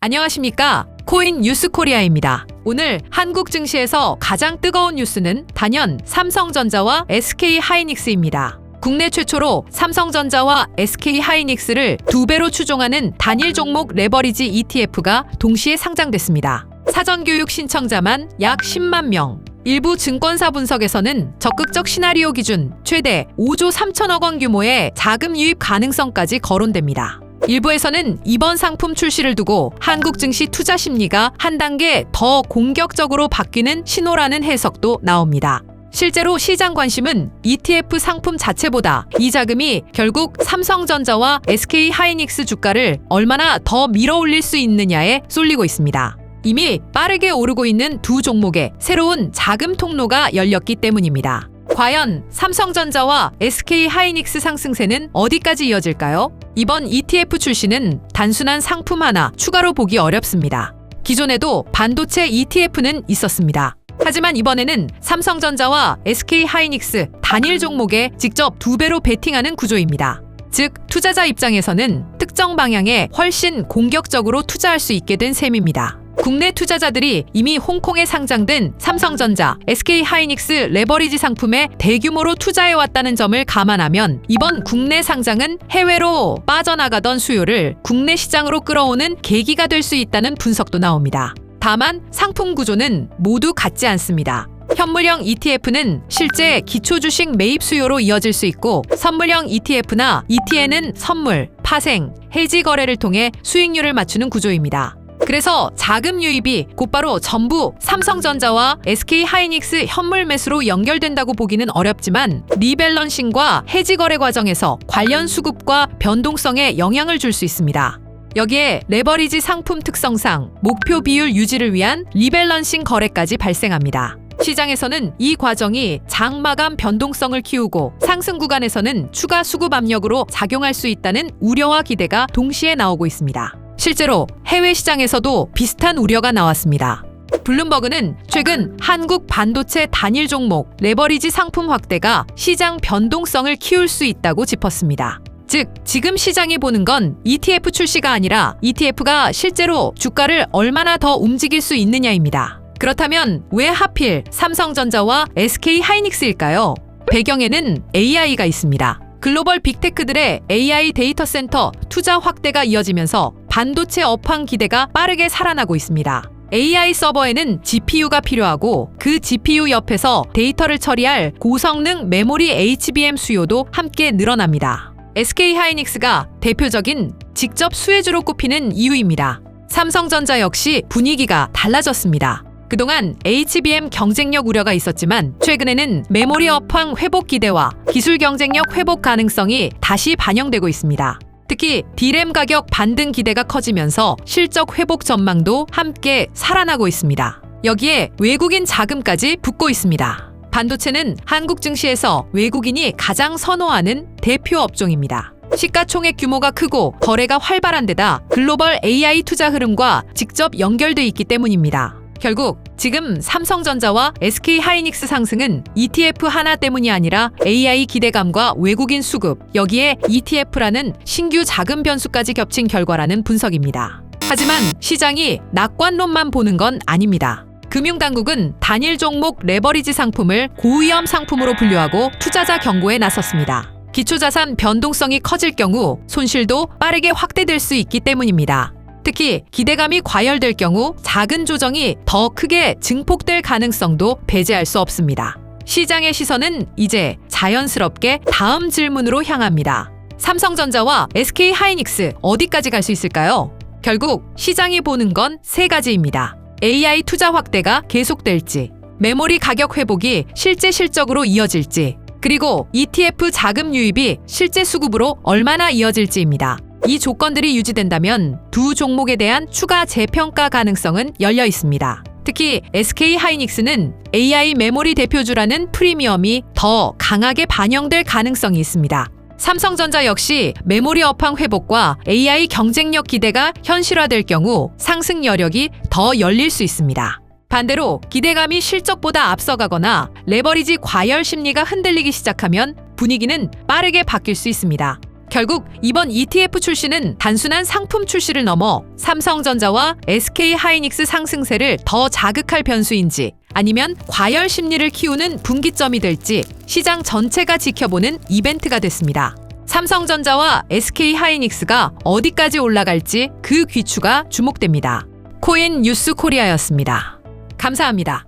안녕하십니까? 코인 뉴스코리아입니다. 오늘 한국 증시에서 가장 뜨거운 뉴스는 단연 삼성전자와 SK하이닉스입니다. 국내 최초로 삼성전자와 SK하이닉스를 2배로 추종하는 단일 종목 레버리지 ETF가 동시에 상장됐습니다. 사전교육 신청자만 약 10만 명. 일부 증권사 분석에서는 적극적 시나리오 기준 최대 5조 3천억 원 규모의 자금 유입 가능성까지 거론됩니다. 일부에서는 이번 상품 출시를 두고 한국 증시 투자 심리가 한 단계 더 공격적으로 바뀌는 신호라는 해석도 나옵니다. 실제로 시장 관심은 ETF 상품 자체보다 이 자금이 결국 삼성전자와 SK하이닉스 주가를 얼마나 더 밀어올릴 수 있느냐에 쏠리고 있습니다. 이미 빠르게 오르고 있는 두 종목에 새로운 자금 통로가 열렸기 때문입니다. 과연 삼성전자와 SK하이닉스 상승세는 어디까지 이어질까요? 이번 ETF 출시는 단순한 상품 하나 추가로 보기 어렵습니다. 기존에도 반도체 ETF는 있었습니다. 하지만 이번에는 삼성전자와 SK하이닉스 단일 종목에 직접 2배로 베팅하는 구조입니다. 즉, 투자자 입장에서는 특정 방향에 훨씬 공격적으로 투자할 수 있게 된 셈입니다. 국내 투자자들이 이미 홍콩에 상장된 삼성전자, SK하이닉스 레버리지 상품에 대규모로 투자해왔다는 점을 감안하면 이번 국내 상장은 해외로 빠져나가던 수요를 국내 시장으로 끌어오는 계기가 될 수 있다는 분석도 나옵니다. 다만 상품 구조는 모두 같지 않습니다. 현물형 ETF는 실제 기초주식 매입 수요로 이어질 수 있고, 선물형 ETF나 ETN은 선물, 파생, 해지 거래를 통해 수익률을 맞추는 구조입니다. 그래서 자금 유입이 곧바로 전부 삼성전자와 SK하이닉스 현물 매수로 연결된다고 보기는 어렵지만 리밸런싱과 해지 거래 과정에서 관련 수급과 변동성에 영향을 줄 수 있습니다. 여기에 레버리지 상품 특성상 목표 비율 유지를 위한 리밸런싱 거래까지 발생합니다. 시장에서는 이 과정이 장마감 변동성을 키우고 상승 구간에서는 추가 수급 압력으로 작용할 수 있다는 우려와 기대가 동시에 나오고 있습니다. 실제로 해외 시장에서도 비슷한 우려가 나왔습니다. 블룸버그는 최근 한국 반도체 단일 종목 레버리지 상품 확대가 시장 변동성을 키울 수 있다고 짚었습니다. 즉, 지금 시장이 보는 건 ETF 출시가 아니라 ETF가 실제로 주가를 얼마나 더 움직일 수 있느냐입니다. 그렇다면 왜 하필 삼성전자와 SK하이닉스일까요? 배경에는 AI가 있습니다. 글로벌 빅테크들의 AI 데이터 센터 투자 확대가 이어지면서 반도체 업황 기대가 빠르게 살아나고 있습니다. AI 서버에는 GPU가 필요하고 그 GPU 옆에서 데이터를 처리할 고성능 메모리 HBM 수요도 함께 늘어납니다. SK하이닉스가 대표적인 직접 수혜주로 꼽히는 이유입니다. 삼성전자 역시 분위기가 달라졌습니다. 그동안 HBM 경쟁력 우려가 있었지만 최근에는 메모리 업황 회복 기대와 기술 경쟁력 회복 가능성이 다시 반영되고 있습니다. 특히 D램 가격 반등 기대가 커지면서 실적 회복 전망도 함께 살아나고 있습니다. 여기에 외국인 자금까지 붙고 있습니다. 반도체는 한국 증시에서 외국인이 가장 선호하는 대표 업종입니다. 시가총액 규모가 크고 거래가 활발한 데다 글로벌 AI 투자 흐름과 직접 연결돼 있기 때문입니다. 결국 지금 삼성전자와 SK하이닉스 상승은 ETF 하나 때문이 아니라 AI 기대감과 외국인 수급, 여기에 ETF라는 신규 자금 변수까지 겹친 결과라는 분석입니다. 하지만 시장이 낙관론만 보는 건 아닙니다. 금융당국은 단일 종목 레버리지 상품을 고위험 상품으로 분류하고 투자자 경고에 나섰습니다. 기초자산 변동성이 커질 경우 손실도 빠르게 확대될 수 있기 때문입니다. 특히 기대감이 과열될 경우 작은 조정이 더 크게 증폭될 가능성도 배제할 수 없습니다. 시장의 시선은 이제 자연스럽게 다음 질문으로 향합니다. 삼성전자와 SK하이닉스 어디까지 갈 수 있을까요? 결국 시장이 보는 건 세 가지입니다. AI 투자 확대가 계속될지, 메모리 가격 회복이 실제 실적으로 이어질지, 그리고 ETF 자금 유입이 실제 수급으로 얼마나 이어질지입니다. 이 조건들이 유지된다면 두 종목에 대한 추가 재평가 가능성은 열려 있습니다. 특히 SK하이닉스는 AI 메모리 대표주라는 프리미엄이 더 강하게 반영될 가능성이 있습니다. 삼성전자 역시 메모리 업황 회복과 AI 경쟁력 기대가 현실화될 경우 상승 여력이 더 열릴 수 있습니다. 반대로 기대감이 실적보다 앞서가거나 레버리지 과열 심리가 흔들리기 시작하면 분위기는 빠르게 바뀔 수 있습니다. 결국 이번 ETF 출시는 단순한 상품 출시를 넘어 삼성전자와 SK하이닉스 상승세를 더 자극할 변수인지 아니면 과열 심리를 키우는 분기점이 될지 시장 전체가 지켜보는 이벤트가 됐습니다. 삼성전자와 SK하이닉스가 어디까지 올라갈지 그 귀추가 주목됩니다. 코인 뉴스 코리아였습니다. 감사합니다.